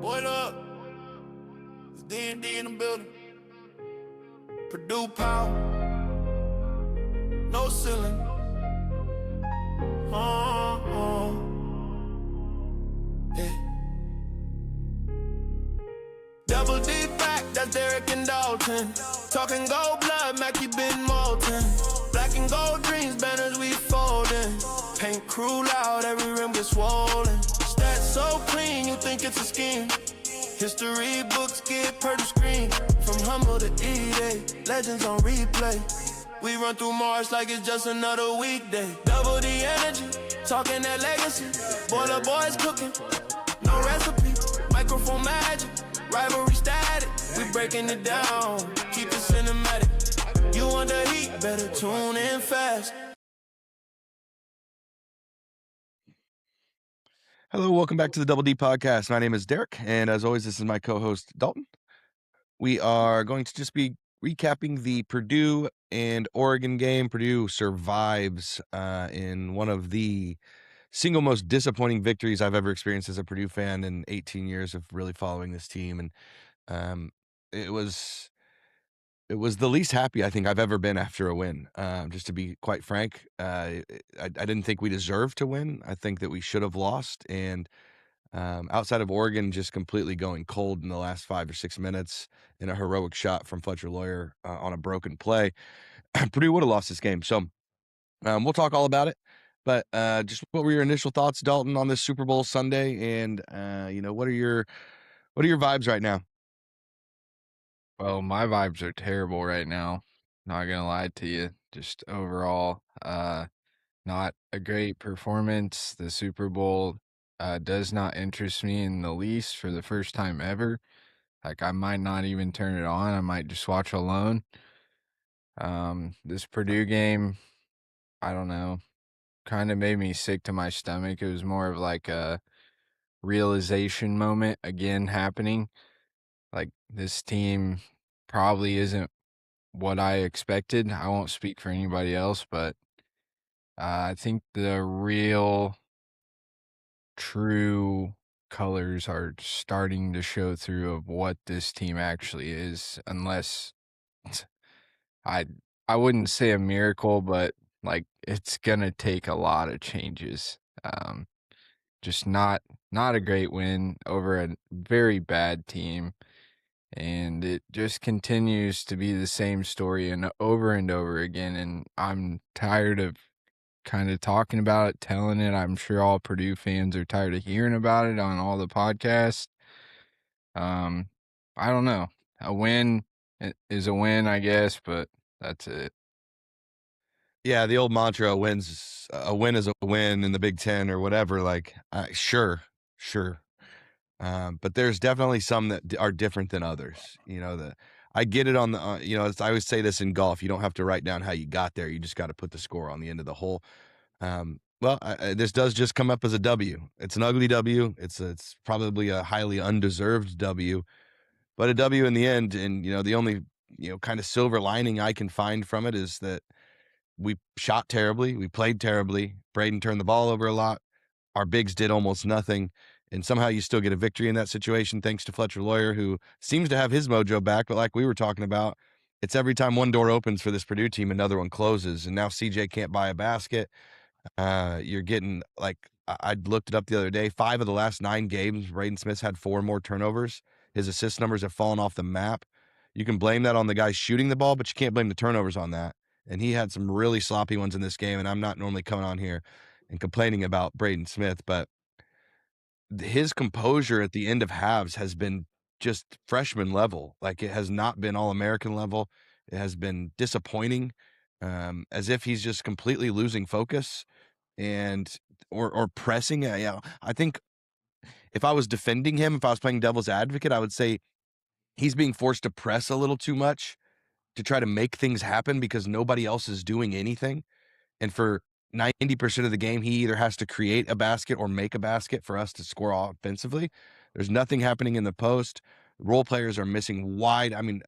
What up? It's D&D in the building. Purdue power. No ceiling. Yeah. Double D back, that's Derek and Dalton. Talking gold blood, Mackie Ben Moulton. Black and gold dreams, banners we folding. Paint crew loud, every rim gets swollen. Stats so clean, you think it's a scheme. History books get Purdue screen. From humble to E-Day, legends on replay. We run through Mars like it's just another weekday. Double the energy, talking that legacy. Boiler boys cooking, no recipe. Microphone magic, rivalry static. We breaking it down, keep it cinematic. You want the heat, better tune in fast. Hello, welcome back to the Double D Podcast. My name is Derek, and as always, this is my co-host, Dalton. We are going to just be recapping the Purdue and Oregon game. Purdue survives in one of the single most disappointing victories I've ever experienced as a Purdue fan in 18 years of really following this team. And it was the least happy I think I've ever been after a win. Just to be quite frank, I didn't think we deserved to win. I think that we should have lost. And outside of Oregon just completely going cold in the last 5 or 6 minutes in a heroic shot from Fletcher Loyer on a broken play, Purdue would have lost this game. So we'll talk all about it. But just what were your initial thoughts, Dalton, on this Super Bowl Sunday? And what are your vibes right now? Well, my vibes are terrible right now. Not gonna lie to you. Just overall, not a great performance. The Super Bowl does not interest me in the least for the first time ever. Like, I might not even turn it on. I might just watch alone. This Purdue game, I don't know, kind of made me sick to my stomach. It was more of like a realization moment again happening. Like, this team probably isn't what I expected. I won't speak for anybody else, but I think the real true colors are starting to show through of what this team actually is, unless I wouldn't say a miracle, but like it's gonna take a lot of changes. Just not a great win over a very bad team. And it just continues to be the same story and over again. And I'm tired of kind of talking about it, telling it. I'm sure all Purdue fans are tired of hearing about it on all the podcasts. I don't know. A win is a win, I guess, but that's it. Yeah, the old mantra, a win is a win in the Big Ten or whatever. Like, sure. But there's definitely some that are different than others. I get it on the, I always say this in golf, you don't have to write down how you got there. You just got to put the score on the end of the hole. This does just come up as a W. It's an ugly W. It's probably a highly undeserved W, but a W in the end. And, the only, kind of silver lining I can find from it is that we shot terribly. We played terribly. Braden turned the ball over a lot. Our bigs did almost nothing. And somehow you still get a victory in that situation, thanks to Fletcher Loyer, who seems to have his mojo back. But like we were talking about, it's every time one door opens for this Purdue team, another one closes. And now CJ can't buy a basket. You're getting, like, I looked it up the other day, 5 of the last 9 games, Braden Smith had 4 more turnovers. His assist numbers have fallen off the map. You can blame that on the guy shooting the ball, but you can't blame the turnovers on that. And he had some really sloppy ones in this game. And I'm not normally coming on here and complaining about Braden Smith, but his composure at the end of halves has been just freshman level. Like, it has not been All-American level. It has been disappointing, as if he's just completely losing focus and or pressing. I think if I was defending him, if I was playing devil's advocate, I would say he's being forced to press a little too much to try to make things happen because nobody else is doing anything. And for 90% of the game, he either has to create a basket or make a basket for us to score offensively. There's nothing happening in the post. Role players are missing wide. I mean,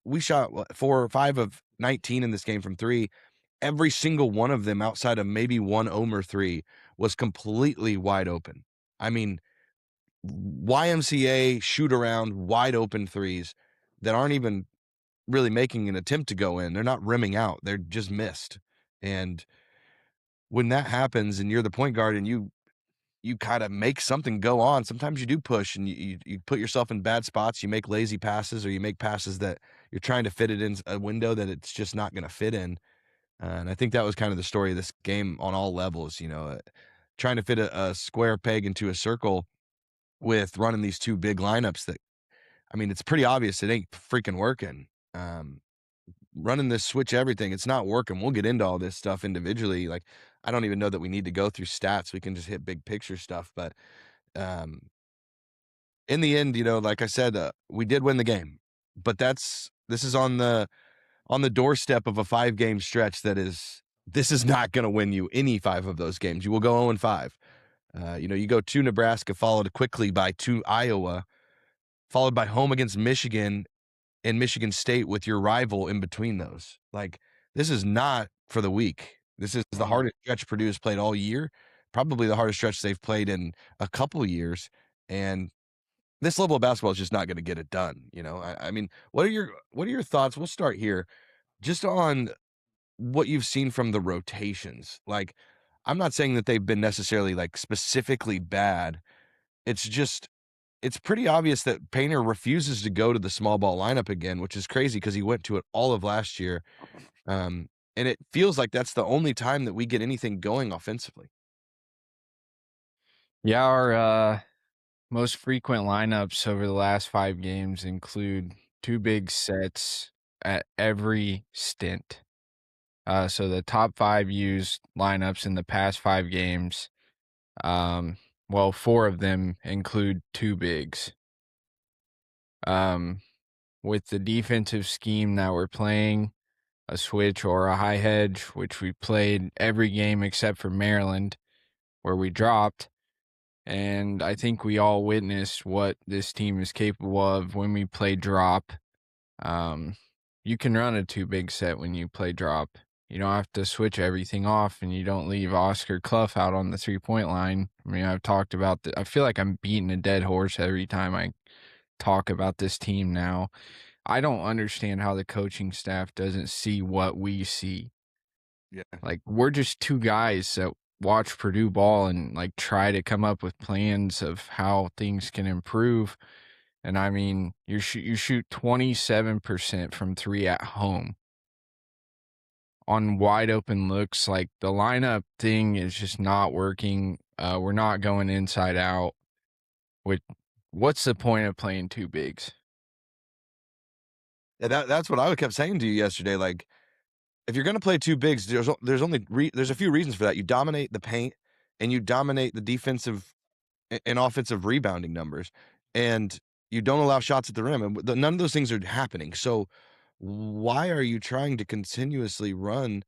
we shot 4 or 5 of 19 in this game from 3. Every single one of them, outside of maybe one Omer 3, was completely wide open. I mean, YMCA shoot around wide open threes that aren't even really making an attempt to go in. They're not rimming out. They're just missed. And when that happens and you're the point guard and you kind of make something go on, sometimes you do push and you put yourself in bad spots. You make lazy passes, or you make passes that you're trying to fit it in a window that it's just not going to fit in. And I think that was kind of the story of this game on all levels, trying to fit a square peg into a circle with running these two big lineups that, I mean, it's pretty obvious it ain't freaking working. Running this switch everything, it's not working. We'll get into all this stuff individually. Like, I don't even know that we need to go through stats. We can just hit big picture stuff. But in the end, like I said, we did win the game. But this is on the doorstep of a 5-game stretch this is not going to win you any 5 of those games. You will go 0-5. You go to Nebraska, followed quickly by 2 Iowa, followed by home against Michigan and Michigan State with your rival in between those. Like, this is not for the weak. This is the hardest stretch Purdue has played all year, probably the hardest stretch they've played in a couple of years. And this level of basketball is just not going to get it done. I mean, what are your thoughts? We'll start here just on what you've seen from the rotations. Like, I'm not saying that they've been necessarily like specifically bad. It's just, it's pretty obvious that Painter refuses to go to the small ball lineup again, which is crazy because he went to it all of last year. And it feels like that's the only time that we get anything going offensively. Yeah, our most frequent lineups over the last 5 games include 2 big sets at every stint. So the top 5 used lineups in the past 5 games, 4 of them include 2 bigs. With the defensive scheme that we're playing, a switch or a high hedge, which we played every game except for Maryland, where we dropped. And I think we all witnessed what this team is capable of when we play drop. You can run a 2 big set when you play drop. You don't have to switch everything off, and you don't leave Oscar Clough out on the 3-point line. I mean, I've talked about I feel like I'm beating a dead horse every time I talk about this team now. I don't understand how the coaching staff doesn't see what we see. Yeah. Like, we're just 2 guys that watch Purdue ball and like try to come up with plans of how things can improve. And I mean, you shoot 27% from 3 at home on wide open looks. Like, the lineup thing is just not working. We're not going inside out. What's the point of playing 2 bigs? Yeah, that's what I kept saying to you yesterday. Like, if you're going to play 2 bigs, there's a few reasons for that. You dominate the paint and you dominate the defensive and offensive rebounding numbers, and you don't allow shots at the rim. And none of those things are happening. So why are you trying to continuously run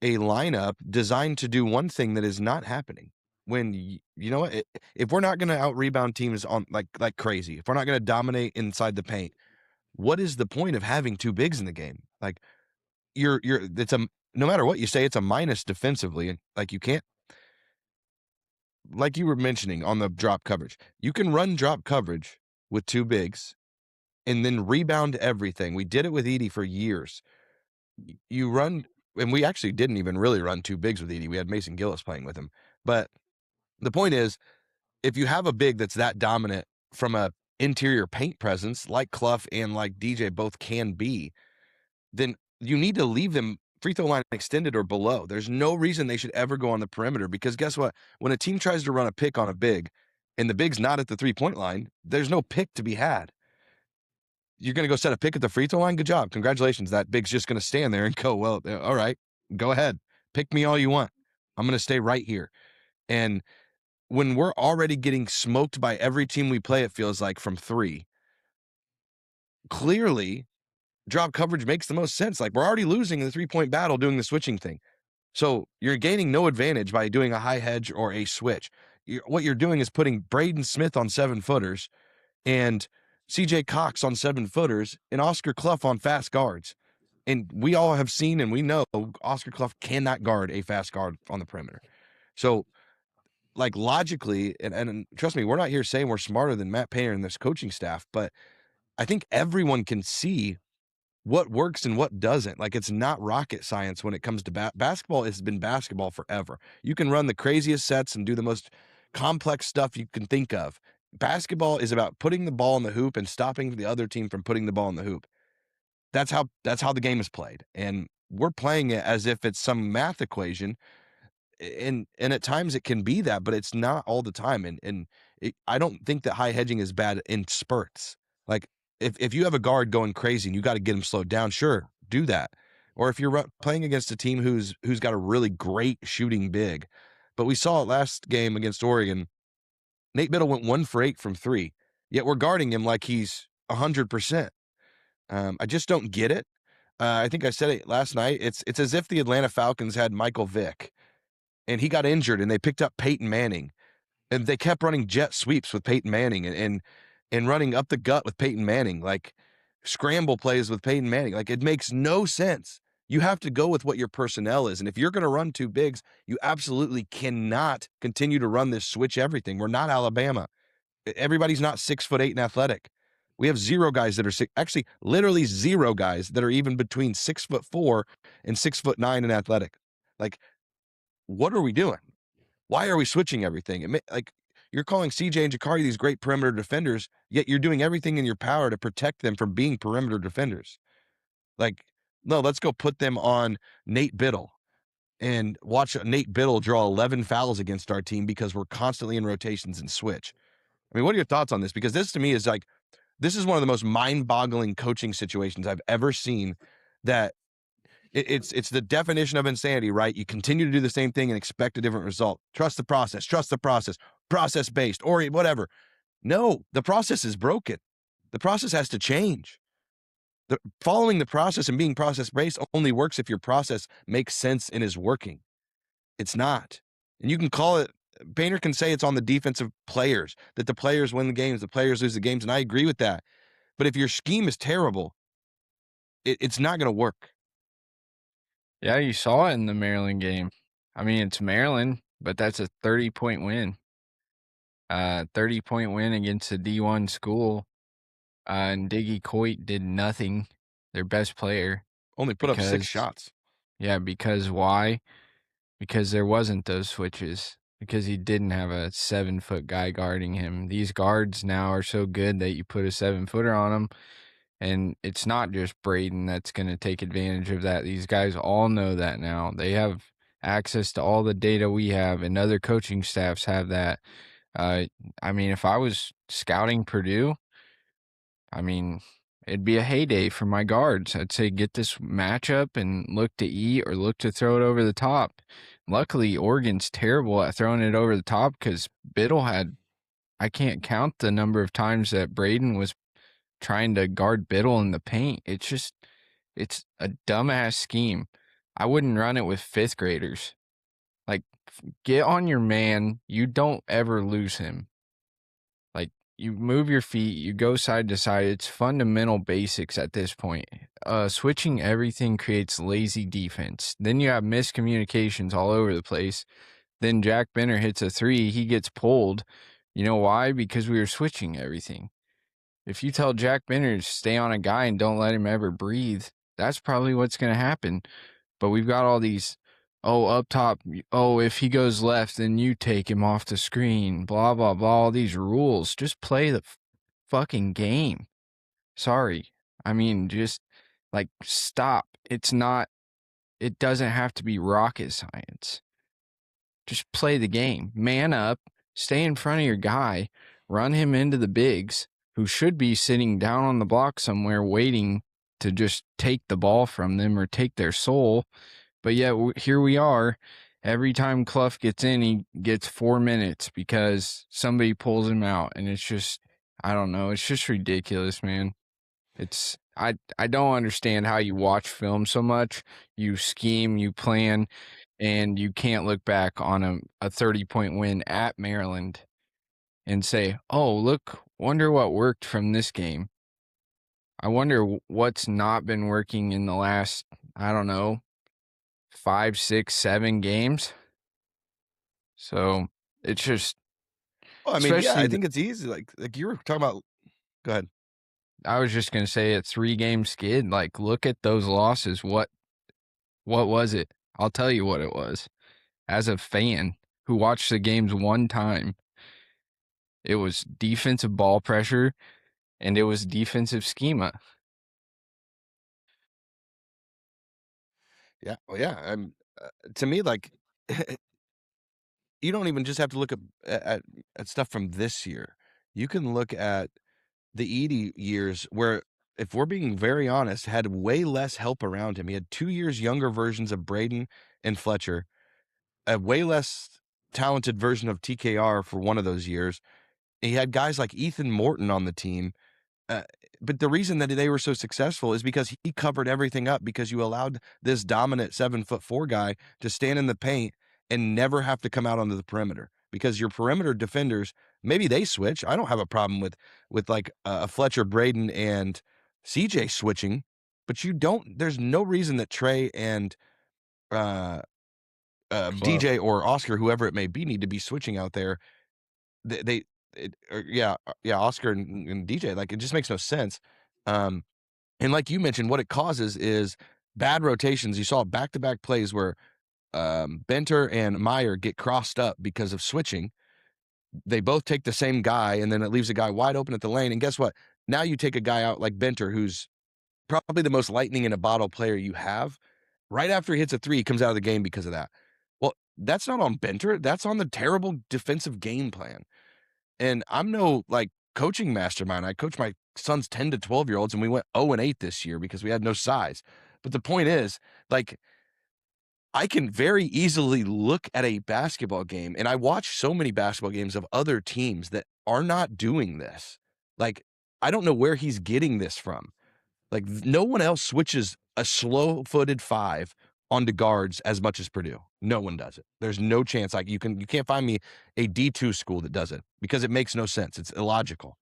a lineup designed to do one thing that is not happening? When you know what, if we're not going to out rebound teams on like crazy, if we're not going to dominate inside the paint, what is the point of having 2 bigs in the game? Like, no matter what you say, it's a minus defensively. And like, you can't, like you were mentioning on the drop coverage, you can run drop coverage with 2 bigs and then rebound everything. We did it with Edey for years. You run, and we actually didn't even really run 2 bigs with Edey. We had Mason Gillis playing with him. But the point is, if you have a big that's that dominant from a interior paint presence, like Clough and like DJ both can be, then you need to leave them free throw line extended or below. There's no reason they should ever go on the perimeter, because guess what? When a team tries to run a pick on a big and the big's not at the 3-point line, there's no pick to be had. You're going to go set a pick at the free throw line? Good job. Congratulations. That big's just going to stand there and go, well, all right, go ahead. Pick me all you want. I'm going to stay right here. And when we're already getting smoked by every team we play, it feels like, from 3, clearly drop coverage makes the most sense. Like, we're already losing in the 3-point battle doing the switching thing. So you're gaining no advantage by doing a high hedge or a switch. What you're doing is putting Braden Smith on 7-footers and CJ Cox on 7-footers and Oscar Clough on fast guards. And we all have seen and we know Oscar Clough cannot guard a fast guard on the perimeter. So like logically, and trust me, we're not here saying we're smarter than Matt Painter and this coaching staff, but I think everyone can see what works and what doesn't. Like, it's not rocket science when it comes to basketball. Has been basketball forever. You can run the craziest sets and do the most complex stuff you can think of. Basketball is about putting the ball in the hoop and stopping the other team from putting the ball in the hoop. That's how the game is played. And we're playing it as if it's some math equation. And at times it can be that, but it's not all the time. And I don't think that high hedging is bad in spurts. Like, if you have a guard going crazy and you got to get him slowed down, sure, do that. Or if you're playing against a team who's got a really great shooting big. But we saw it last game against Oregon. Nate Biddle went 1 for 8 from 3, yet we're guarding him like he's 100%. I just don't get it. I think I said it last night. It's as if the Atlanta Falcons had Michael Vick, and he got injured, and they picked up Peyton Manning, and they kept running jet sweeps with Peyton Manning and running up the gut with Peyton Manning, like scramble plays with Peyton Manning. Like, it makes no sense. You have to go with what your personnel is. And if you're going to run 2 bigs, you absolutely cannot continue to run this switch everything. We're not Alabama. Everybody's not 6'8" and athletic. We have 0 guys that are actually literally 0 guys that are even between 6'4" and 6'9" and athletic. Like, what are we doing? Why are we switching everything? Like, you're calling CJ and Jakarta these great perimeter defenders, yet you're doing everything in your power to protect them from being perimeter defenders. Like, no, let's go put them on Nate Biddle and watch Nate Biddle draw 11 fouls against our team because we're constantly in rotations and switch. I mean, what are your thoughts on this? Because this to me is like, this is one of the most mind-boggling coaching situations I've ever seen. That it's the definition of insanity, right? You continue to do the same thing and expect a different result. Trust the process, process-based, or whatever. No, the process is broken. The process has to change. Following the process and being process-based only works if your process makes sense and is working. It's not. And you can call it, Painter can say it's on the defensive players, that the players win the games, the players lose the games, and I agree with that. But if your scheme is terrible, it's not going to work. Yeah, you saw it in the Maryland game. I mean, it's Maryland, but that's a 30-point win. 30-point win against a D1 school. And Diggy Coit did nothing, their best player. Only put up 6 shots. Yeah, because why? Because there wasn't those switches. Because he didn't have a 7-foot guy guarding him. These guards now are so good that you put a 7-footer on them. And it's not just Braden that's going to take advantage of that. These guys all know that now. They have access to all the data we have, and other coaching staffs have that. I mean, if I was scouting Purdue, I mean, it'd be a heyday for my guards. I'd say get this matchup and look to eat or look to throw it over the top. Luckily, Oregon's terrible at throwing it over the top because Biddle had, I can't count the number of times that Braden was trying to guard Biddle in the paint. It's a dumbass scheme. I wouldn't run it with 5th graders. Like, get on your man. You don't ever lose him. Like, you move your feet, you go side to side. It's fundamental basics at this point. Switching everything creates lazy defense. Then you have miscommunications all over the place. Then Jack Benner hits a 3. He gets pulled. You know why? Because we were switching everything. If you tell Jack Benner to stay on a guy and don't let him ever breathe, that's probably what's going to happen. But we've got all these, up top, if he goes left, then you take him off the screen, blah, blah, blah, all these rules. Just play the fucking game. Sorry. I mean, just, like, stop. It doesn't have to be rocket science. Just play the game. Man up, stay in front of your guy, run him into the bigs, who should be sitting down on the block somewhere waiting to just take the ball from them or take their soul. But yet here we are. Every time Clough gets in, he gets 4 minutes because somebody pulls him out. And it's just, I don't know. It's just ridiculous, man. I don't understand how you watch film so much. You scheme, you plan, and you can't look back on a 30-point win at Maryland and say, look, wonder what worked from this game. I wonder what's not been working in the last, 5, 6, 7 games. So It's just, Well, I mean, yeah, I especially, think it's easy. Like you were talking about. Go ahead. I was just gonna say, a 3-game skid. Like, look at those losses. What was it? I'll tell you what it was. As a fan who watched the games one time, it was defensive ball pressure and it was defensive schema. Yeah. Well, yeah. To me, like, you don't even just have to look at stuff from this year. You can look at the Edey years where, if we're being very honest, had way less help around him. He had 2 years younger versions of Braden and Fletcher, a way less talented version of TKR for one of those years. He had guys like Ethan Morton on the team. But the reason that they were so successful is because he covered everything up, because you allowed this dominant 7'4" guy to stand in the paint and never have to come out onto the perimeter, because your perimeter defenders, maybe they switch. I don't have a problem with like a Fletcher, Braden, and CJ switching, but you don't. There's no reason that Trey and uh, DJ or Oscar, whoever it may be, need to be switching out there. Yeah, Oscar and DJ, like, it just makes no sense. And like you mentioned, what it causes is bad rotations. You saw back-to-back plays where Benter and Meyer get crossed up because of switching. They both take the same guy, and then it leaves a guy wide open at the lane. And guess what? Now you take a guy out like Benter, who's probably the most lightning in a bottle player you have. Right after he hits a 3, he comes out of the game because of that. Well, that's not on Benter. That's on the terrible defensive game plan. And I'm no like coaching mastermind. I coach my son's 10 to 12-year-olds, and we went 0-8 this year because we had no size. But the point is, like, I can very easily look at a basketball game, and I watch so many basketball games of other teams that are not doing this. Like, I don't know where he's getting this from. Like, no one else switches a slow-footed 5 onto guards as much as Purdue. No one does it. There's no chance. Like, you can't find me a D2 school that does it, because it makes no sense. It's illogical.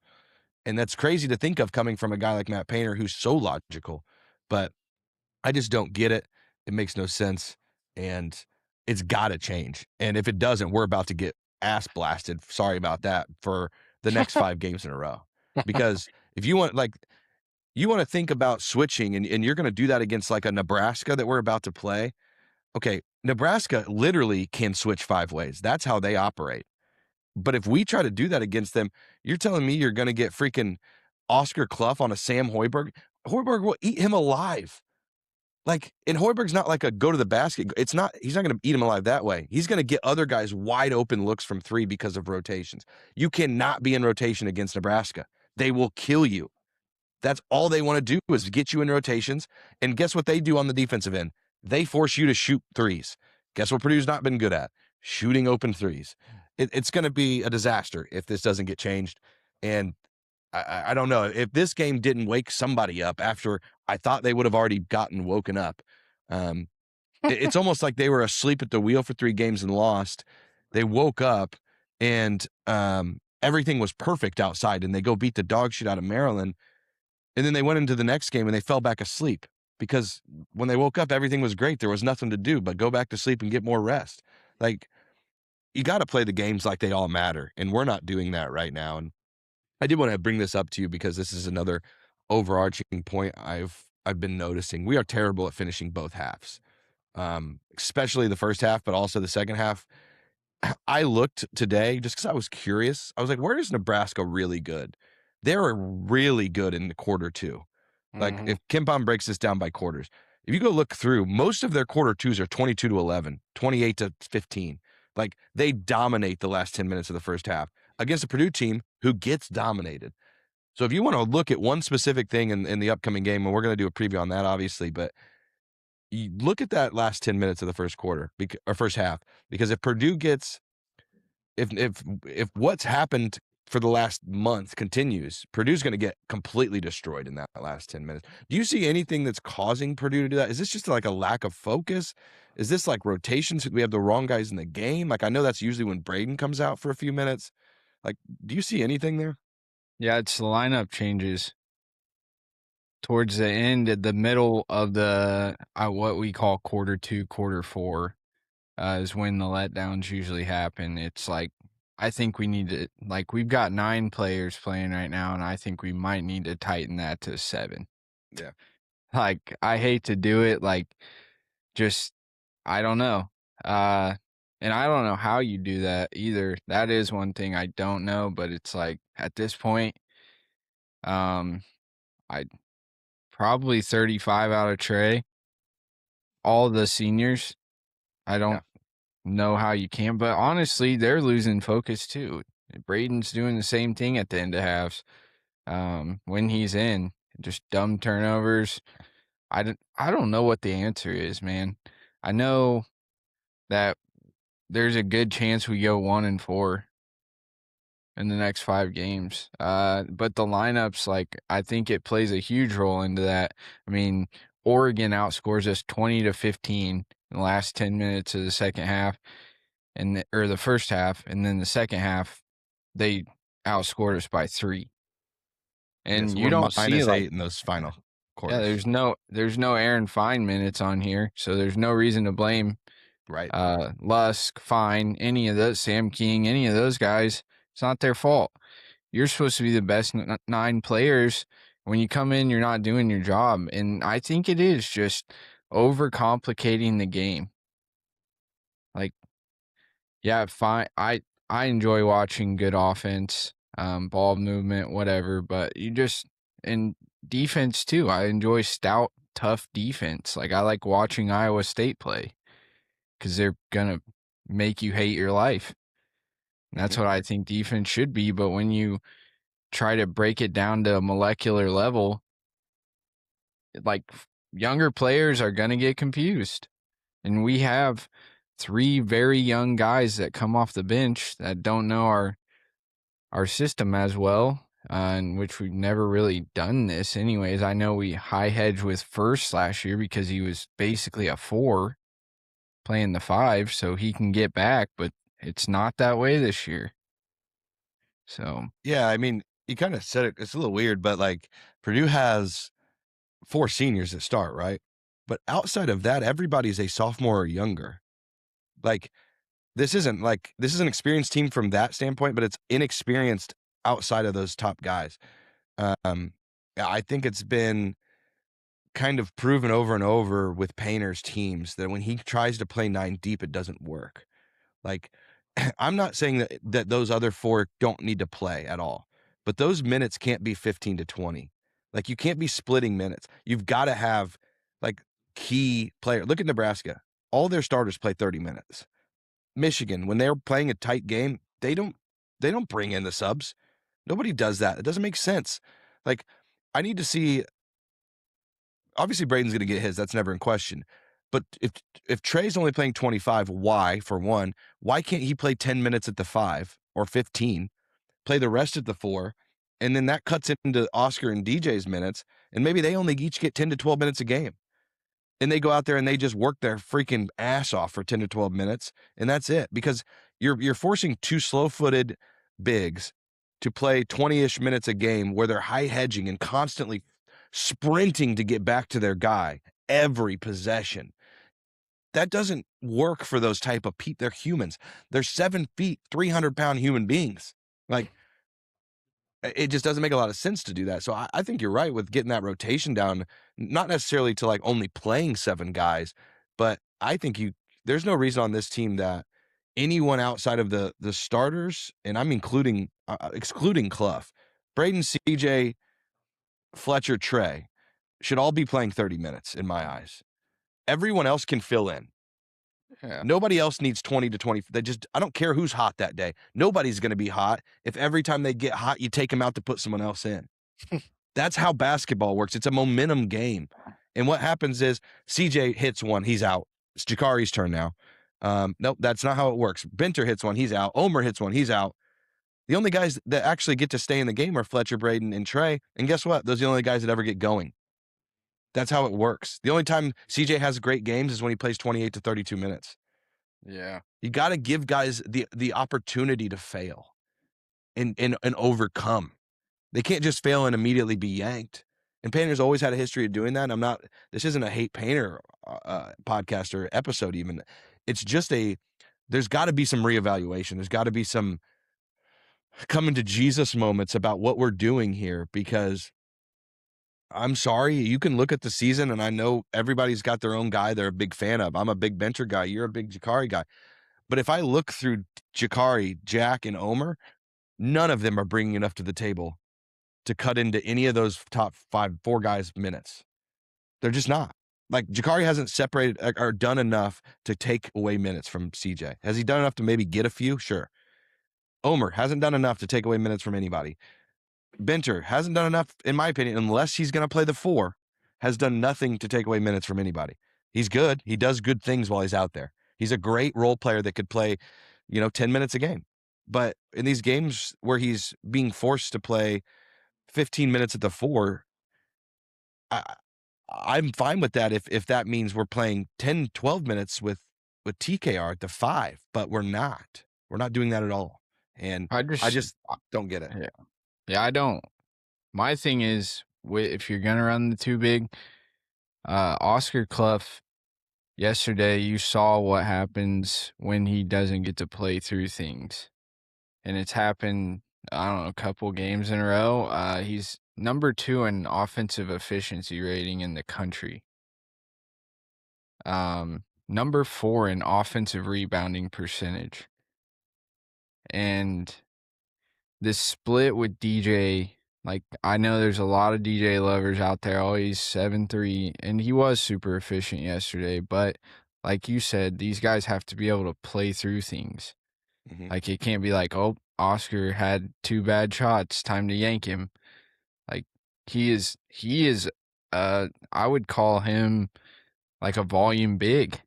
And that's crazy to think of coming from a guy like Matt Painter, who's so logical. But I just don't get it. It makes no sense. And it's got to change. And if it doesn't, we're about to get ass blasted. Sorry about that, for the next 5 games in a row. Because if you want, like, you want to think about switching, and you're going to do that against like a Nebraska that we're about to play. Okay, Nebraska literally can switch 5 ways. That's how they operate. But if we try to do that against them, you're telling me you're going to get freaking Oscar Clough on a Sam Hoiberg? Hoiberg will eat him alive. Like, and Hoiberg's not like a go to the basket. He's not going to eat him alive that way. He's going to get other guys wide open looks from 3 because of rotations. You cannot be in rotation against Nebraska. They will kill you. That's all they want to do, is get you in rotations. And guess what they do on the defensive end? They force you to shoot 3s. Guess what Purdue's not been good at? Shooting open 3s. It's going to be a disaster if this doesn't get changed. And I don't know. If this game didn't wake somebody up after I thought they would have already gotten woken up, it's almost like they were asleep at the wheel for 3 games and lost. They woke up, and everything was perfect outside, and they go beat the dog shit out of Maryland. And then they went into the next game and they fell back asleep, because when they woke up, everything was great. There was nothing to do but go back to sleep and get more rest. Like, you got to play the games like they all matter. And we're not doing that right now. And I did want to bring this up to you because this is another overarching point I've been noticing. We are terrible at finishing both halves, especially the first half, but also the second half. I looked today just because I was curious. I was like, where is Nebraska really good? They're really good in the quarter 2. Like, if Kimpom breaks this down by quarters, if you go look through, most of their quarter 2s are 22-11, 28-15. Like, they dominate the last 10 minutes of the first half against a Purdue team who gets dominated. So if you want to look at one specific thing in the upcoming game, and we're going to do a preview on that, obviously, but you look at that last 10 minutes of the first quarter or first half, because if Purdue gets, if what's happened for the last month continues, Purdue's going to get completely destroyed in that last 10 minutes. Do you see anything that's causing Purdue to do that? Is this just like a lack of focus? Is this like rotations? We have the wrong guys in the game? Like, I know that's usually when Braden comes out for a few minutes. Like, do you see anything there? Yeah, it's the lineup changes. Towards the end, at the middle of the what we call quarter 2, quarter 4, is when the letdowns usually happen. It's like I think we need to, like, we've got 9 players playing right now, and I think we might need to tighten that to 7. Yeah. Like, I hate to do it, like, just I don't know. And I don't know how you do that either. That is one thing I don't know, but it's like at this point, I probably 35 out of Trey. All the seniors, I don't know how you can, but honestly, they're losing focus too. Braden's doing the same thing at the end of halves. When he's in, just dumb turnovers. I don't know what the answer is, man. I know that there's a good chance we go 1-4 in the next 5 games. But the lineups, like, I think it plays a huge role into that. I mean, Oregon outscores us 20-15 in the last 10 minutes of the second half, or the first half, and then the second half, they outscored us by 3. And So you we're don't see minus like 8 in those final yeah, quarters. there's no Aaron Fine minutes on here, so there's no reason to blame Right. Lusk, Fine, any of those, Sam King, any of those guys. It's not their fault. You're supposed to be the best 9 players. When you come in, you're not doing your job, and I think it is just overcomplicating the game. Like, yeah, fine. I enjoy watching good offense, ball movement, whatever, but and defense too. I enjoy stout, tough defense. Like, I like watching Iowa State play because they're gonna make you hate your life. And that's what I think defense should be. But when you try to break it down to a molecular level, like, younger players are gonna get confused. And we have 3 very young guys that come off the bench that don't know our system as well, in which we've never really done this anyways. I know we high hedged with First last year because he was basically a 4 playing the 5, so he can get back, but it's not that way this year. So, Yeah, I mean, you kind of said it. It's a little weird, but like Purdue has 4 seniors that start, right? But outside of that, everybody's a sophomore or younger. Like, this is an experienced team from that standpoint, but it's inexperienced outside of those top guys. I think it's been kind of proven over and over with Painter's teams that when he tries to play 9 deep, it doesn't work. Like, I'm not saying that those other 4 don't need to play at all, but those minutes can't be 15 to 20. Like, you can't be splitting minutes. You've got to have like key player. Look at Nebraska. All their starters play 30 minutes. Michigan, when they're playing a tight game, they don't bring in the subs. Nobody does that. It doesn't make sense. Like, I need to see. Obviously, Braden's going to get his. That's never in question. But if Trey's only playing 25, why? For one, why can't he play 10 minutes at the 5 or 15, play the rest at the 4, and then that cuts into Oscar and DJ's minutes, and maybe they only each get 10 to 12 minutes a game. And they go out there and they just work their freaking ass off for 10 to 12 minutes, and that's it. Because you're forcing 2 slow-footed bigs to play 20-ish minutes a game where they're high hedging and constantly sprinting to get back to their guy every possession. That doesn't work for those type of people. They're humans. They're 7 feet, 300-pound human beings. Like, it just doesn't make a lot of sense to do that. So I think you're right with getting that rotation down, not necessarily to like only playing 7 guys, but I think there's no reason on this team that anyone outside of the starters, and I'm excluding Clough, Braden, CJ, Fletcher, Trey, should all be playing 30 minutes in my eyes. Everyone else can fill in. yeah. Nobody else needs 20 to 20. I don't care who's hot that day. Nobody's going to be hot if every time they get hot, you take them out to put someone else in. That's how basketball works. It's a momentum game. And what happens is CJ hits one, he's out. It's Jakari's turn now. Nope, that's not how it works. Benter hits one, he's out. Omer hits one, he's out. The only guys that actually get to stay in the game are Fletcher, Braden, and Trey. And guess what? Those are the only guys that ever get going. That's how it works. The only time CJ has great games is when he plays 28 to 32 minutes. Yeah. You got to give guys the opportunity to fail and overcome. They can't just fail and immediately be yanked. And Painter's always had a history of doing that. And this isn't a hate Painter podcast or episode even. It's just there's got to be some reevaluation. There's got to be some coming to Jesus moments about what we're doing here, because I'm sorry, you can look at the season, and I know everybody's got their own guy they're a big fan of. I'm a big Bencher guy. You're a big Jakari guy. But if I look through Jakari, Jack, and Omer, none of them are bringing enough to the table to cut into any of those top 4 guys' minutes. They're just not. Like, Jakari hasn't separated or done enough to take away minutes from CJ. Has he done enough to maybe get a few? Sure. Omer hasn't done enough to take away minutes from anybody. Benter hasn't done enough, in my opinion, unless he's going to play the 4, has done nothing to take away minutes from anybody. He's good. He does good things while he's out there. He's a great role player that could play, 10 minutes a game. But in these games where he's being forced to play 15 minutes at the 4, I'm fine with that if that means we're playing 10, 12 minutes with TKR at the 5, but we're not. We're not doing that at all. And I just don't get it. Yeah, I don't. My thing is, if you're going to run the 2 big, Oscar Clough, yesterday you saw what happens when he doesn't get to play through things. And it's happened, I don't know, a couple games in a row. He's number 2 in offensive efficiency rating in the country. Number 4 in offensive rebounding percentage. And this split with DJ, like, I know there's a lot of DJ lovers out there. Oh, he's 7-3, and he was super efficient yesterday. But like you said, these guys have to be able to play through things. Mm-hmm. Like, it can't be like, oh, Oscar had 2 bad shots, time to yank him. Like, he is I would call him like a volume big.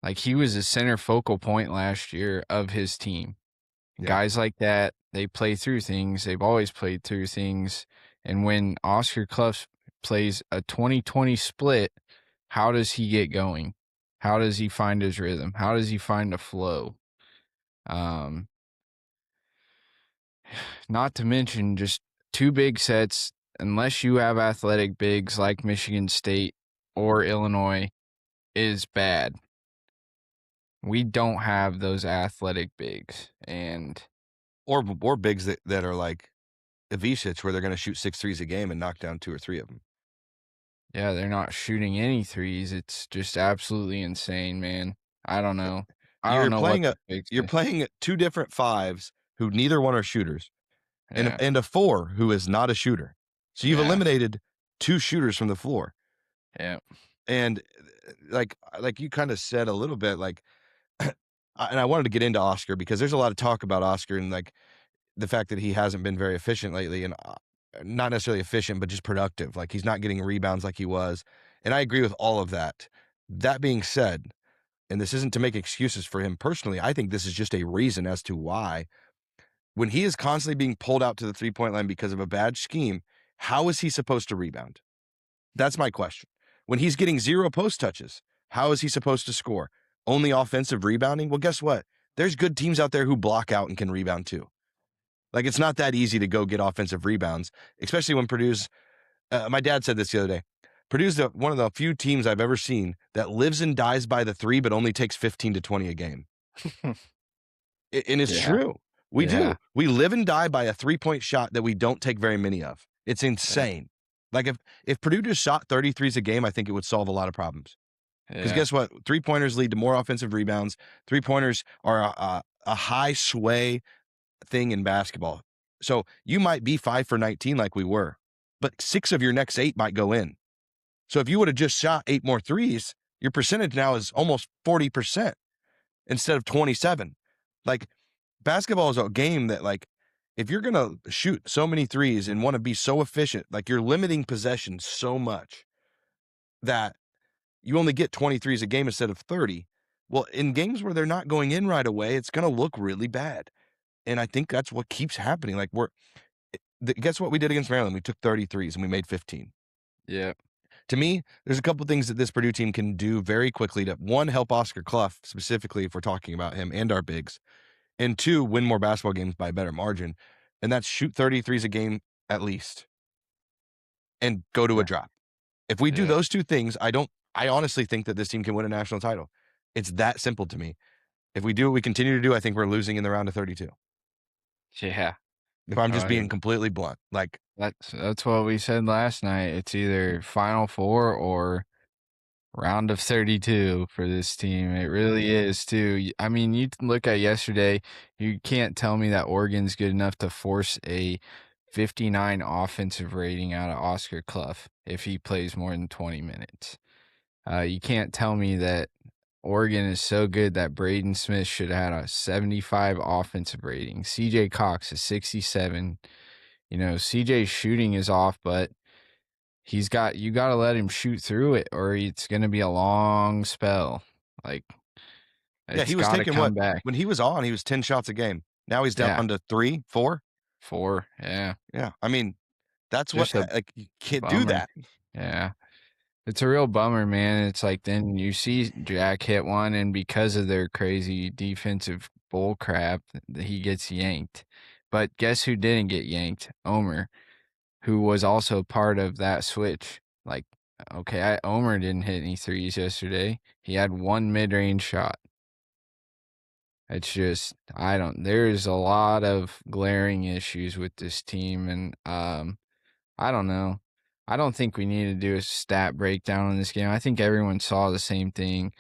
Like, he was a center focal point last year of his team. Yeah. Guys like that, they play through things. They've always played through things. And when Oscar Clough plays a 20-20 split, how does he get going? How does he find his rhythm? How does he find a flow? Not to mention just 2 big sets, unless you have athletic bigs like Michigan State or Illinois, is bad. We don't have those athletic bigs, and or bigs that are like Ivicic, where they're going to shoot 6 threes a game and knock down 2 or 3 of them. Yeah, they're not shooting any threes. It's just absolutely insane, man. I don't know. You're playing 2 different 5s who neither one are shooters, and a 4 who is not a shooter. So you've eliminated 2 shooters from the floor. Yeah, and like you kind of said a little bit, like, and I wanted to get into Oscar because there's a lot of talk about Oscar and like the fact that he hasn't been very efficient lately, and not necessarily efficient, but just productive. Like, he's not getting rebounds like he was. And I agree with all of that. That being said, and this isn't to make excuses for him personally, I think this is just a reason as to why, when he is constantly being pulled out to the 3-point line because of a bad scheme, how is he supposed to rebound? That's my question. When he's getting 0 post touches, how is he supposed to score? Only offensive rebounding? Well, guess what? There's good teams out there who block out and can rebound too. Like, it's not that easy to go get offensive rebounds, especially when Purdue's, my dad said this the other day, Purdue's one of the few teams I've ever seen that lives and dies by the 3, but only takes 15 to 20 a game. And it's true. We do. We live and die by a 3-point shot that we don't take very many of. It's insane. Like, if Purdue just shot 33s a game, I think it would solve a lot of problems. Because guess what? 3-pointers lead to more offensive rebounds. 3-pointers are a high sway thing in basketball. So you might be 5 for 19 like we were, but 6 of your next 8 might go in. So if you would have just shot 8 more threes, your percentage now is almost 40% instead of 27. Like, basketball is a game that, like, if you're going to shoot so many threes and want to be so efficient, like, you're limiting possession so much that you only get 23s a game instead of 30. Well, in games where they're not going in right away, it's going to look really bad. And I think that's what keeps happening. Like, guess what we did against Maryland? We took 33s and we made 15. Yeah. To me, there's a couple things that this Purdue team can do very quickly to, 1, help Oscar Clough, specifically if we're talking about him and our bigs, and 2, win more basketball games by a better margin. And that's shoot 33s a game at least and go to a drop. If we do those 2 things, I honestly think that this team can win a national title. It's that simple to me. If we do what we continue to do, I think we're losing in the round of 32. Yeah. If I'm just Oh, being completely blunt, like that's what we said last night. It's either Final Four or round of 32 for this team. It really is too. I mean, you look at yesterday, you can't tell me that Oregon's good enough to force a 59 offensive rating out of Oscar Clough if he plays more than 20 minutes. You can't tell me that Oregon is so good that Braden Smith should have had a 75 offensive rating. CJ Cox is 67. You know, CJ's shooting is off, but you got to let him shoot through it or it's going to be a long spell. Like, yeah, it's he was got to taking come back. when he was on, he was 10 shots a game. Now he's down Yeah. to 3, 4. 4. Yeah. Yeah, I mean, that's Just what a like you can't do bummer. that. Yeah. It's a real bummer, man. It's like then you see Jack hit one, and because of their crazy defensive bull crap, he gets yanked. But guess who didn't get yanked? Omer, who was also part of that switch. Like, okay, Omer didn't hit any threes yesterday. He had one mid-range shot. It's just there's a lot of glaring issues with this team, and I don't know. I don't think we need to do a stat breakdown on this game. I think everyone saw the same thing.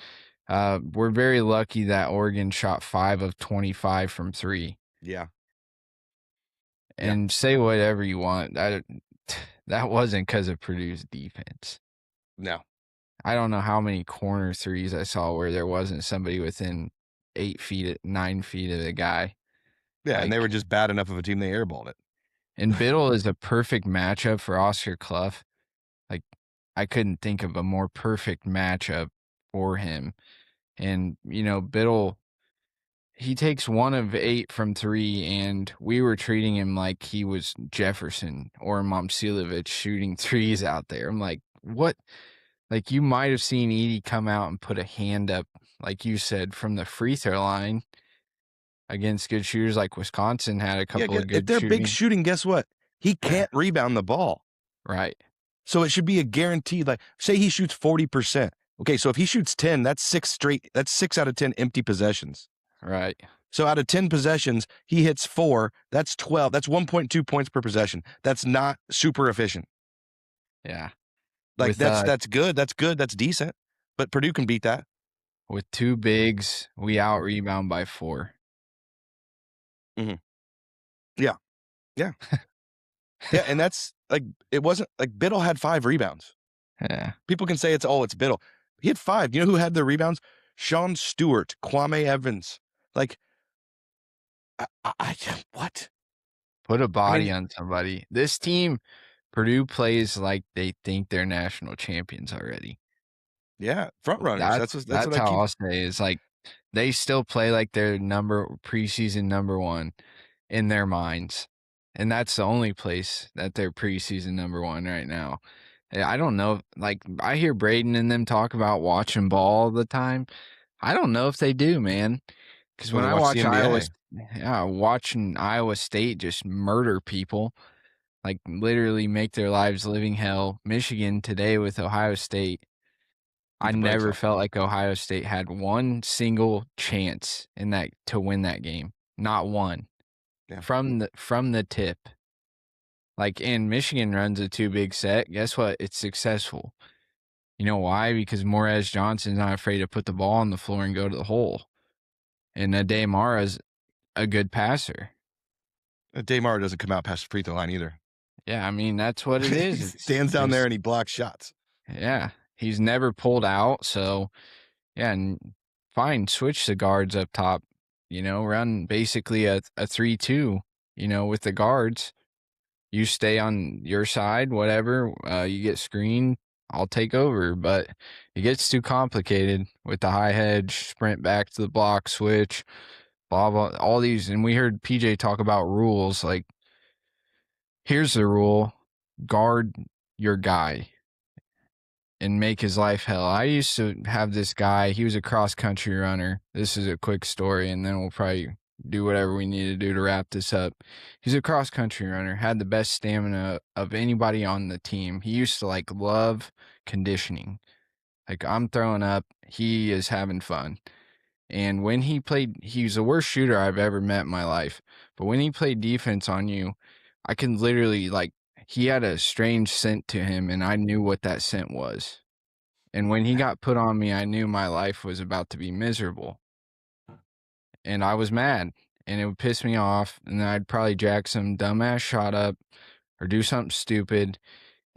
We're very lucky that Oregon shot 5 of 25 from 3. Yeah. And say whatever you want. That wasn't because of Purdue's defense. No. I don't know how many corner threes I saw where there wasn't somebody within 9 feet of the guy. Yeah, and they were just bad enough of a team they airballed it. And Biddle is a perfect matchup for Oscar Clough. Like, I couldn't think of a more perfect matchup for him. And, you know, Biddle, he takes 1 of 8 from 3, and we were treating him like he was Jefferson or Momcilovic shooting threes out there. I'm like, what? Like, you might have seen Edey come out and put a hand up, like you said, from the free throw line against good shooters like Wisconsin had a couple of good if they're big shooting, guess what? He can't rebound the ball. Right. So it should be a guaranteed, like, say he shoots 40%. Okay, so if he shoots 10, that's 6 out of 10 empty possessions. Right. So out of 10 possessions, he hits 4. That's 12. That's 1.2 points per possession. That's not super efficient. Yeah. Like, that's good. That's good. That's decent. But Purdue can beat that. With 2 bigs, we out rebound by 4. Mm-hmm. Yeah. Yeah. Yeah, and that's like, it wasn't like Biddle had 5 rebounds. Yeah. People can say it's Biddle. He had 5. You know who had the rebounds? Sean Stewart, Kwame Evans. Like, what? Put a body on somebody. This team, Purdue plays like they think they're national champions already. Yeah, front runners. That's what how I I'll say is like they still play like they're preseason number 1 in their minds. And that's the only place that they're preseason number 1 right now. I don't know. Like, I hear Braden and them talk about watching ball all the time. I don't know if they do, man. Because when I watch watching Iowa State just murder people, like literally make their lives living hell. Michigan today with Ohio State. I never felt like Ohio State had one single chance in that to win that game. Not one. Yeah. From the tip. Like, and Michigan runs a 2 big set. Guess what? It's successful. You know why? Because Morez Johnson's not afraid to put the ball on the floor and go to the hole. And Ade Mara's a good passer. Damar doesn't come out past the free throw line either. Yeah, I mean, that's what it is. He stands down there and he blocks shots. Yeah, he's never pulled out. So, yeah, and fine, switch the guards up top. You know, run basically a 3-2, you know, with the guards. You stay on your side, whatever. You get screened, I'll take over. But it gets too complicated with the high hedge, sprint back to the block, switch, blah, blah, all these. And we heard PJ talk about rules. Like, here's the rule: guard your guy and make his life hell. I used to have this guy. He was a cross-country runner. This is a quick story, and then we'll probably do whatever we need to do to wrap this up. He's a cross-country runner, had the best stamina of anybody on the team. He used to, like, love conditioning. Like, I'm throwing up. He is having fun. And when he played, he was the worst shooter I've ever met in my life. But when he played defense on you, I can literally, like, he had a strange scent to him, and I knew what that scent was. And when he got put on me, I knew my life was about to be miserable. And I was mad, and it would piss me off, and then I'd probably jack some dumbass shot up or do something stupid,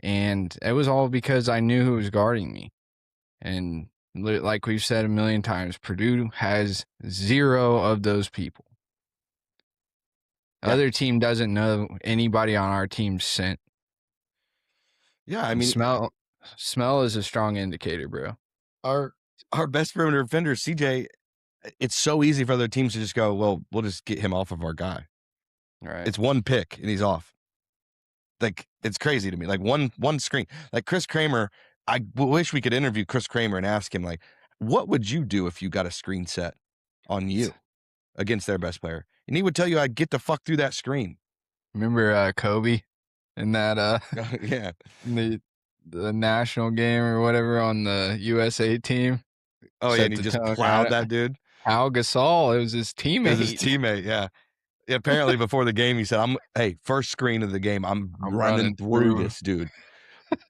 and it was all because I knew who was guarding me. And like we've said a million times, Purdue has 0 of those people. The other team doesn't know anybody on our team's scent. Yeah, I mean, smell is a strong indicator, bro. Our best perimeter defender, CJ, it's so easy for other teams to just go, well, we'll just get him off of our guy. Right. It's one pick and he's off. Like, it's crazy to me. Like one screen. Like Chris Kramer, I wish we could interview Chris Kramer and ask him, like, what would you do if you got a screen set on you against their best player? And he would tell you, I'd get the fuck through that screen. Remember Kobe in that yeah, the national game or whatever on the USA team? Oh yeah, and he just plowed that dude. Al Gasol, it was his teammate. It was his teammate, yeah. Apparently before the game he said, first screen of the game, I'm running through this dude.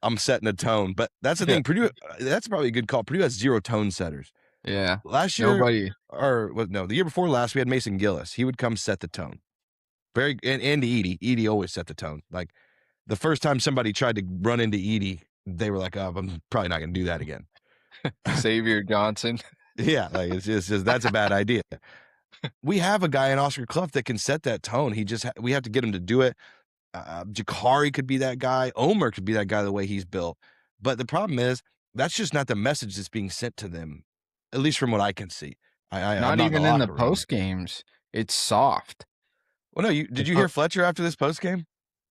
I'm setting a tone. But that's the thing, Purdue, that's probably a good call. Purdue has 0 tone setters. Yeah. Last year, the year before last, we had Mason Gillis. He would come set the tone. And Edie always set the tone. Like, the first time somebody tried to run into Edie, they were like, oh, I'm probably not going to do that again. Xavier Johnson. Yeah, like it's just that's a bad idea. We have a guy in Oscar Clough that can set that tone. We have to get him to do it. Jakari could be that guy. Omer could be that guy the way he's built. But the problem is that's just not the message that's being sent to them, at least from what I can see. Not even in the post games. It's soft. Well, no, did you hear Fletcher after this post game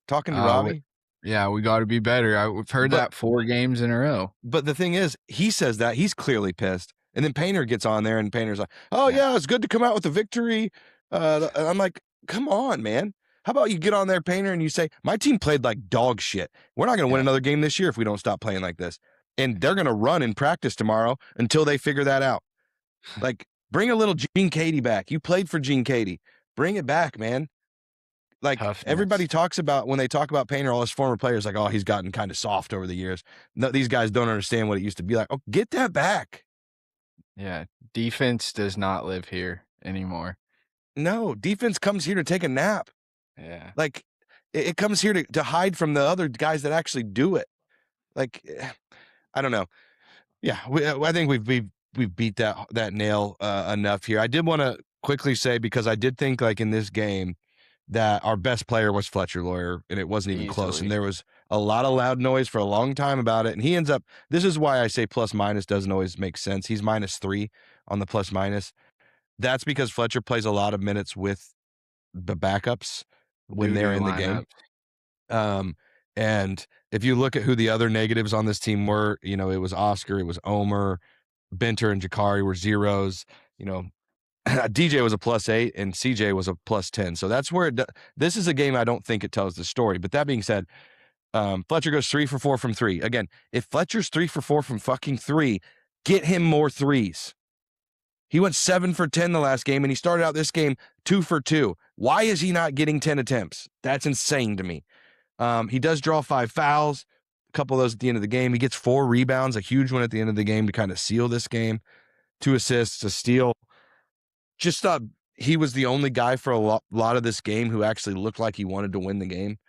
talking to Robbie? Yeah, we got to be better. We've heard that 4 games in a row. But the thing is, he says that he's clearly pissed. And then Painter gets on there, and Painter's like, oh, yeah, it's good to come out with a victory. I'm like, come on, man. How about you get on there, Painter, and you say, my team played like dog shit. We're not going to win another game this year if we don't stop playing like this. And they're going to run in practice tomorrow until they figure that out. Like, bring a little Gene Katie back. You played for Gene Katie. Bring it back, man. Like, everybody talks about, when they talk about Painter, all his former players, like, oh, he's gotten kind of soft over the years. No, these guys don't understand what it used to be like. Oh, get that back. Yeah, defense does not live here anymore. No, defense comes here to take a nap. Yeah. Like, it comes here to hide from the other guys that actually do it. Like, I don't know. Yeah, I think we've beat that nail enough here. I did want to quickly say, because I did think, like, in this game, that our best player was Fletcher Loyer, and it wasn't even close. And there was a lot of loud noise for a long time about it. And he ends up, this is why I say plus minus doesn't always make sense. He's -3 on the plus minus. That's because Fletcher plays a lot of minutes with the backups when they're in the game. And if you look at who the other negatives on this team were, it was Oscar, it was Omer, Benter and Jakari were 0s, DJ was a +8 and CJ was a +10. So that's where this is a game I don't think it tells the story. But that being said, Fletcher goes 3 for 4 from 3. Again, if Fletcher's 3 for 4 from fucking 3, get him more threes. He went 7 for 10 the last game, and he started out this game 2 for 2. Why is he not getting 10 attempts? That's insane to me. He does draw 5 fouls, a couple of those at the end of the game. He gets 4 rebounds, a huge one at the end of the game to kind of seal this game. 2 assists, a steal. Just thought he was the only guy for a lot of this game who actually looked like he wanted to win the game.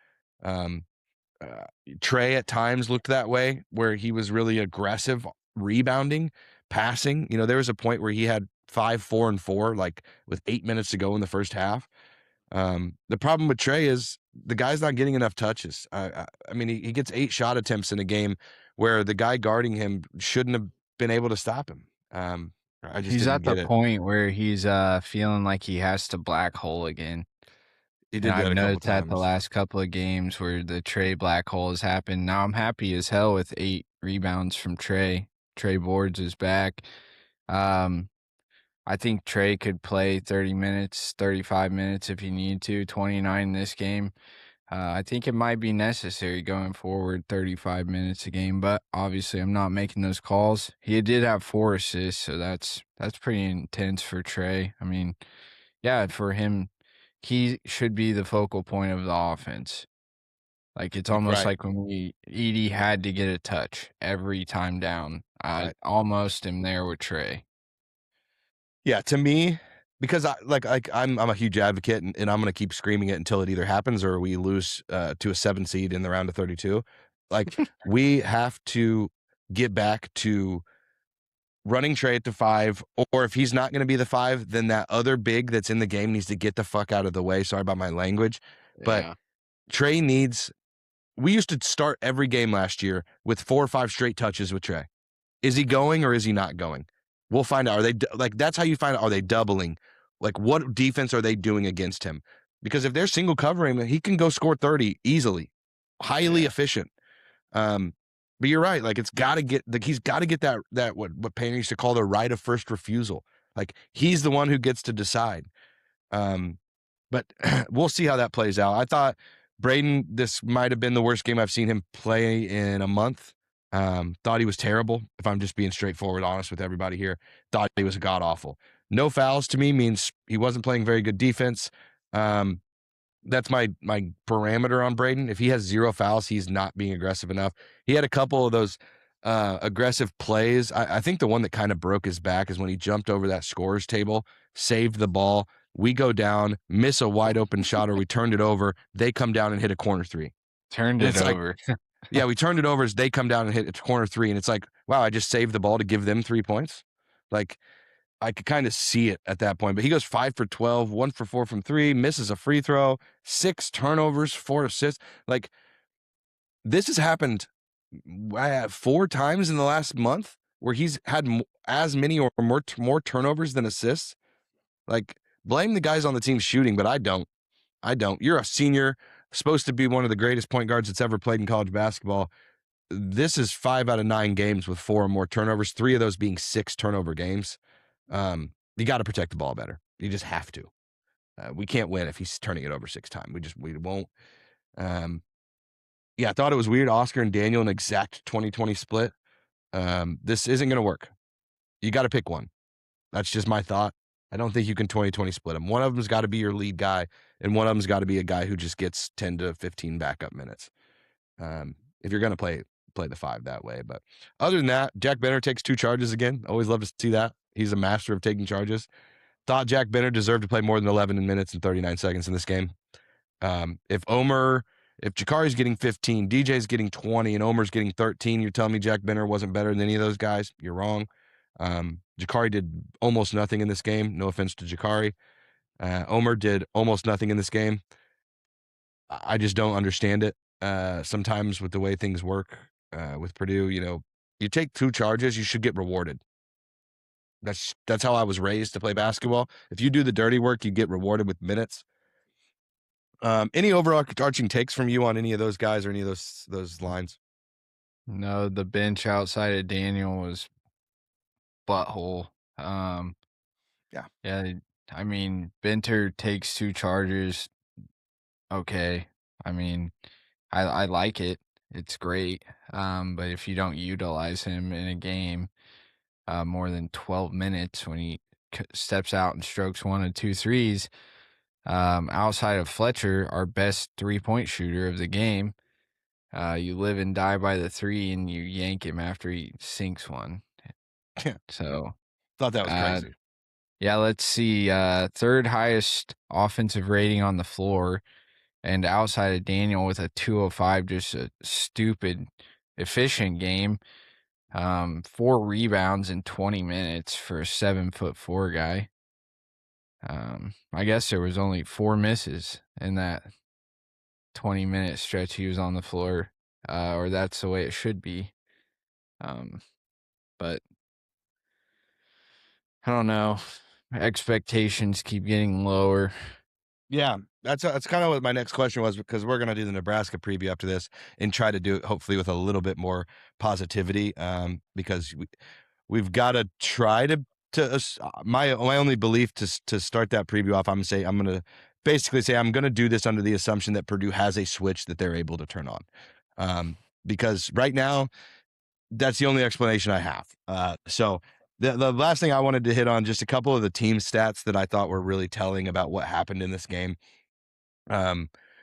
Trey at times looked that way, where he was really aggressive, rebounding, passing. There was a point where he had 5, 4, and 4, like with 8 minutes to go in the first half. The problem with Trey is the guy's not getting enough touches. I mean, he gets 8 shot attempts in a game where the guy guarding him shouldn't have been able to stop him. He's at the point where he's feeling like he has to black hole again. He did. I've noticed that the last couple of games where the Trey black hole has happened. Now I'm happy as hell with 8 rebounds from Trey. Trey Boards is back. I think Trey could play 30 minutes, 35 minutes if he needed to, 29 in this game. I think it might be necessary going forward, 35 minutes a game, but obviously I'm not making those calls. He did have 4 assists, so that's pretty intense for Trey. I mean, yeah, for him, he should be the focal point of the offense. Like, it's almost Right. like when Edie had to get a touch every time down. I Right. almost am there with Trey. Yeah, to me, because I'm a huge advocate, and I'm gonna keep screaming it until it either happens or we lose to a 7 seed in the round of 32. Like, we have to get back to running Trey at the 5, or if he's not gonna be the 5, then that other big that's in the game needs to get the fuck out of the way. Sorry about my language, but Yeah. Trey needs. We used to start every game last year with 4 or 5 straight touches with Trey. Is he going or is he not going? We'll find out. Are they that's how you find out. Are they doubling? Like, what defense are they doing against him? Because if they're single covering him, he can go score 30 easily, highly efficient. But you're right. Like, it's got to get he's got to get that what Payne used to call the right of first refusal. Like, he's the one who gets to decide. But we'll see how that plays out. I thought Braden, this might have been the worst game I've seen him play in a month. Thought he was terrible. If I'm just being straightforward, honest with everybody here, thought he was god awful. No fouls to me means he wasn't playing very good defense. That's my parameter on Braden. If he has 0 fouls, he's not being aggressive enough. He had a couple of those aggressive plays. I think the one that kind of broke his back is when he jumped over that scorer's table, saved the ball. We go down, miss a wide open shot, or we turned it over. They come down and hit a corner 3. Turned it over. Yeah, we turned it over as they come down and hit a corner 3. And it's like, wow, I just saved the ball to give them 3 points. Like, I could kind of see it at that point. But he goes 5 for 12, 1 for 4 from 3, misses a free throw, 6 turnovers, 4 assists. Like, this has happened 4 times in the last month where he's had as many or more turnovers than assists. Like, blame the guys on the team shooting, but I don't. You're a senior, supposed to be one of the greatest point guards that's ever played in college basketball. This is 5 out of 9 games with 4 or more turnovers, 3 of those being 6 turnover games. You got to protect the ball better. You just have to. We can't win if he's turning it over 6 times. We won't. Yeah, I thought it was weird. Oscar and Daniel, an exact 20-20 split. This isn't going to work. You got to pick one. That's just my thought. I don't think you can 20-20 split them. One of them's got to be your lead guy, and one of them's got to be a guy who just gets 10 to 15 backup minutes. If you're going to play the 5 that way. But other than that, Jack Benner takes 2 charges again. Always love to see that. He's a master of taking charges. Thought Jack Benner deserved to play more than 11 minutes and 39 seconds in this game. If Jakari's getting 15, DJ's getting 20, and Omer's getting 13, you're telling me Jack Benner wasn't better than any of those guys? You're wrong. Jakari did almost nothing in this game. No offense to Jakari. Omer did almost nothing in this game. I just don't understand it. Sometimes with the way things work with Purdue, you take 2 charges, you should get rewarded. That's how I was raised to play basketball. If you do the dirty work, you get rewarded with minutes. Any overarching takes from you on any of those guys or any of those lines? No, the bench outside of Daniel was butthole. Yeah. I mean, Benter takes 2 charges. Okay. I mean, I like it. It's great. But if you don't utilize him in a game more than 12 minutes when he steps out and strokes 1 and 2 threes, outside of Fletcher, our best 3-point shooter of the game, you live and die by the 3 and you yank him after he sinks one. So thought that was crazy. Yeah, let's see. 3rd highest offensive rating on the floor, and outside of Daniel with a 205, just a stupid efficient game. 4 rebounds in 20 minutes for a 7'4" guy. I guess there was only 4 misses in that 20-minute stretch he was on the floor, or that's the way it should be. But I don't know. Expectations keep getting lower. Yeah, that's kind of what my next question was, because we're going to do the Nebraska preview after this and try to do it hopefully with a little bit more positivity, because we've got to try to my only belief to start that preview off, I'm going to basically say I'm going to do this under the assumption that Purdue has a switch that they're able to turn on, because right now that's the only explanation I have. So The last thing I wanted to hit on, just a couple of the team stats that I thought were really telling about what happened in this game.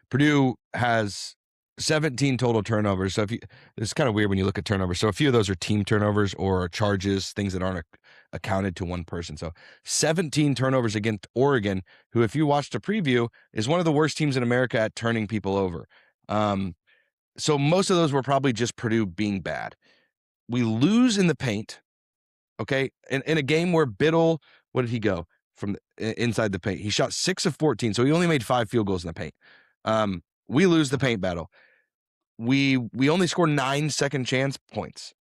Purdue has 17 total turnovers. So it's kind of weird when you look at turnovers. So a few of those are team turnovers or charges, things that aren't accounted to one person. So 17 turnovers against Oregon, who, if you watched a preview, is one of the worst teams in America at turning people over. So most of those were probably just Purdue being bad. We lose in the paint. Okay. In a game where Biddle, what did he go from inside the paint? He shot 6 of 14. So he only made 5 field goals in the paint. We lose the paint battle. We only score 9 second chance points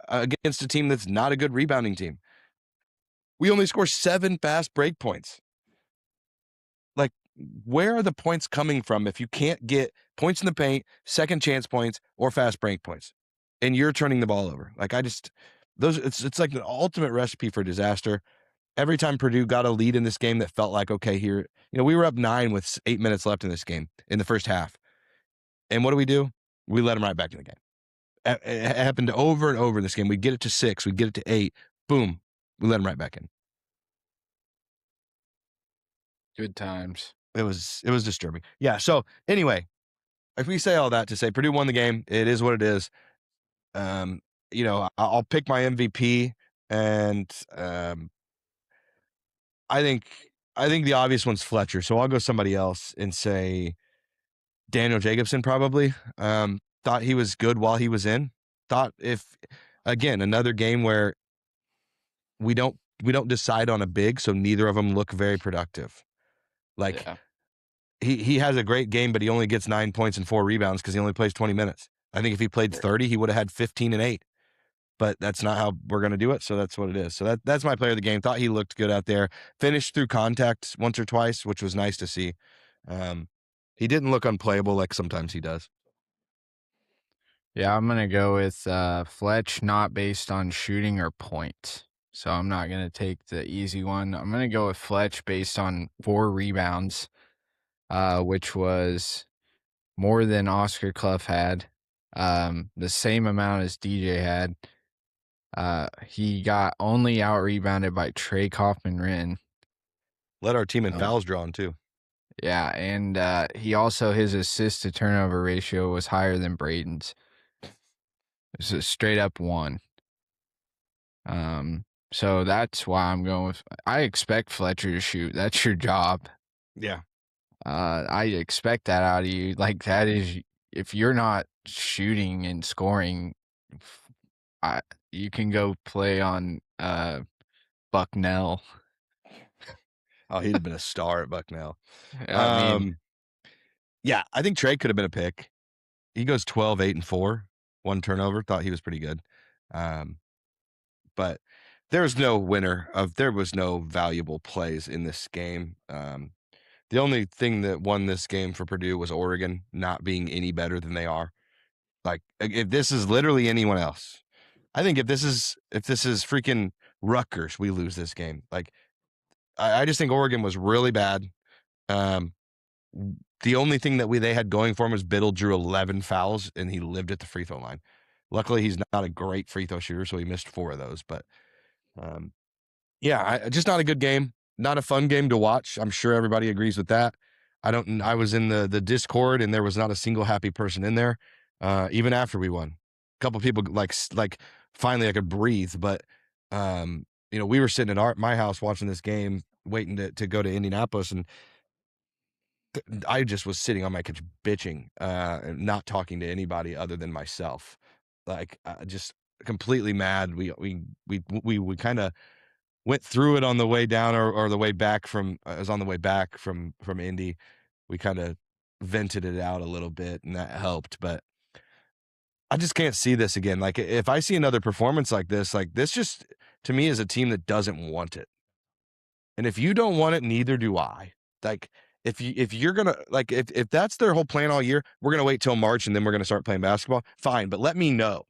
against a team that's not a good rebounding team. We only score 7 fast break points. Like, where are the points coming from if you can't get points in the paint, second chance points, or fast break points, and you're turning the ball over? Like, it's like the ultimate recipe for disaster. Every time Purdue got a lead in this game that felt like, okay, here, we were up 9 with 8 minutes left in this game in the first half. And what do? We let them right back in the game. It happened over and over in this game. We'd get it to 6, we'd get it to 8, boom, we let them right back in. Good times. It was disturbing. Yeah. So anyway, if we say all that to say Purdue won the game, it is what it is. I'll pick my MVP, and I think the obvious one's Fletcher. So I'll go somebody else and say Daniel Jacobson probably. Thought he was good while he was in. Thought again, another game where we don't decide on a big, so neither of them look very productive. Like, yeah. He has a great game, but he only gets 9 points and 4 rebounds because he only plays 20 minutes. I think if he played 30, he would have had 15 and 8. But that's not how we're going to do it, so that's what it is. So that's my player of the game. Thought he looked good out there. Finished through contact once or twice, which was nice to see. He didn't look unplayable like sometimes he does. Yeah, I'm going to go with Fletch, not based on shooting or points. So I'm not going to take the easy one. I'm going to go with Fletch based on 4 rebounds, which was more than Oscar Clough had, the same amount as DJ had. He got only out-rebounded by Trey Kaufman-Rin. Led our team in fouls drawn, too. Yeah, and he also, his assist-to-turnover ratio was higher than Braden's. It's a straight-up 1. So that's why I'm going with. I expect Fletcher to shoot. That's your job. Yeah. I expect that out of you. Like, that is, if you're not shooting and scoring, you can go play on Bucknell. Oh, he'd have been a star at Bucknell. Yeah, I think Trey could have been a pick. He goes 12, 8, and 4. 1 turnover. Thought he was pretty good. But there was no valuable plays in this game. The only thing that won this game for Purdue was Oregon not being any better than they are. Like, if this is literally anyone else, I think if this is freaking Rutgers, we lose this game. Like, I just think Oregon was really bad. The only thing that they had going for him was Biddle drew 11 fouls and he lived at the free throw line. Luckily, he's not a great free throw shooter, so he missed 4 of those. But just not a good game. Not a fun game to watch. I'm sure everybody agrees with that. I was in the Discord and there was not a single happy person in there, even after we won. A couple people like finally I could breathe, but we were sitting at my house watching this game, waiting to go to Indianapolis, and I just was sitting on my couch bitching, and not talking to anybody other than myself. Like, just completely mad. We kind of went through it on the way down or the way back from. I was on the way back from Indy. We kind of vented it out a little bit, and that helped. But I just can't see this again. Like, if I see another performance like this just to me is a team that doesn't want it. And if you don't want it, neither do I. Like, if you're gonna, like, if that's their whole plan all year, we're gonna wait till March and then we're gonna start playing basketball. Fine, but let me know,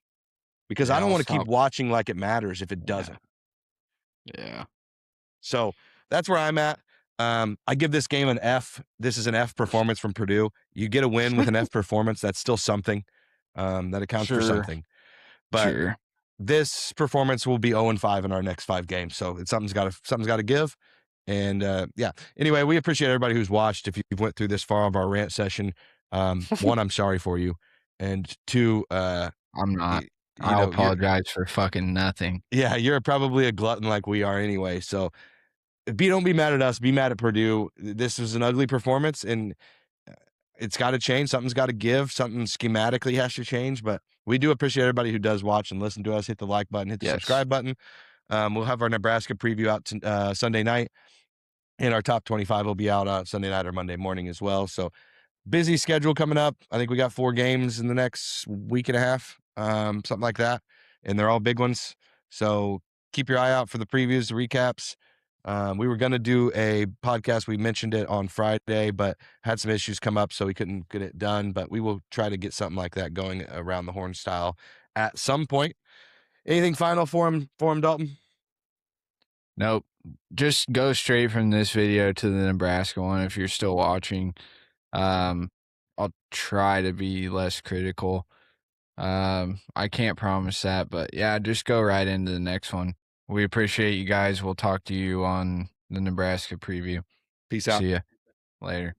because I don't want to keep watching like it matters if it doesn't. Yeah. So that's where I'm at. I give this game an F. This is an F performance from Purdue. You get a win with an F performance. That's still something. That accounts for something. But this performance will be 0-5 in our next 5 games. So it's something's got to give. And yeah. Anyway, we appreciate everybody who's watched. If you went through this far of our rant session, one, I'm sorry for you, and two, I'm not. you I'll know, apologize for fucking nothing. yeah, you're probably a glutton like we are anyway. So don't be mad at us. Be mad at Purdue. This was an ugly performance, and it's got to change. Something's got to give. Something schematically has to change. But we do appreciate everybody who does watch and listen to us. Hit the like button. Hit the subscribe button. We'll have our Nebraska preview out Sunday night, and our top 25 will be out Sunday night or Monday morning as well. So busy schedule coming up. I think we got 4 games in the next week and a half, something like that, and they're all big ones. So keep your eye out for the previews, the recaps. We were going to do a podcast. We mentioned it on Friday, but had some issues come up, so we couldn't get it done. But we will try to get something like that going around the horn style at some point. Anything final for him, Dalton? Nope. Just go straight from this video to the Nebraska one if you're still watching. I'll try to be less critical. I can't promise that, but yeah, just go right into the next one. We appreciate you guys. We'll talk to you on the Nebraska preview. Peace out. See ya later.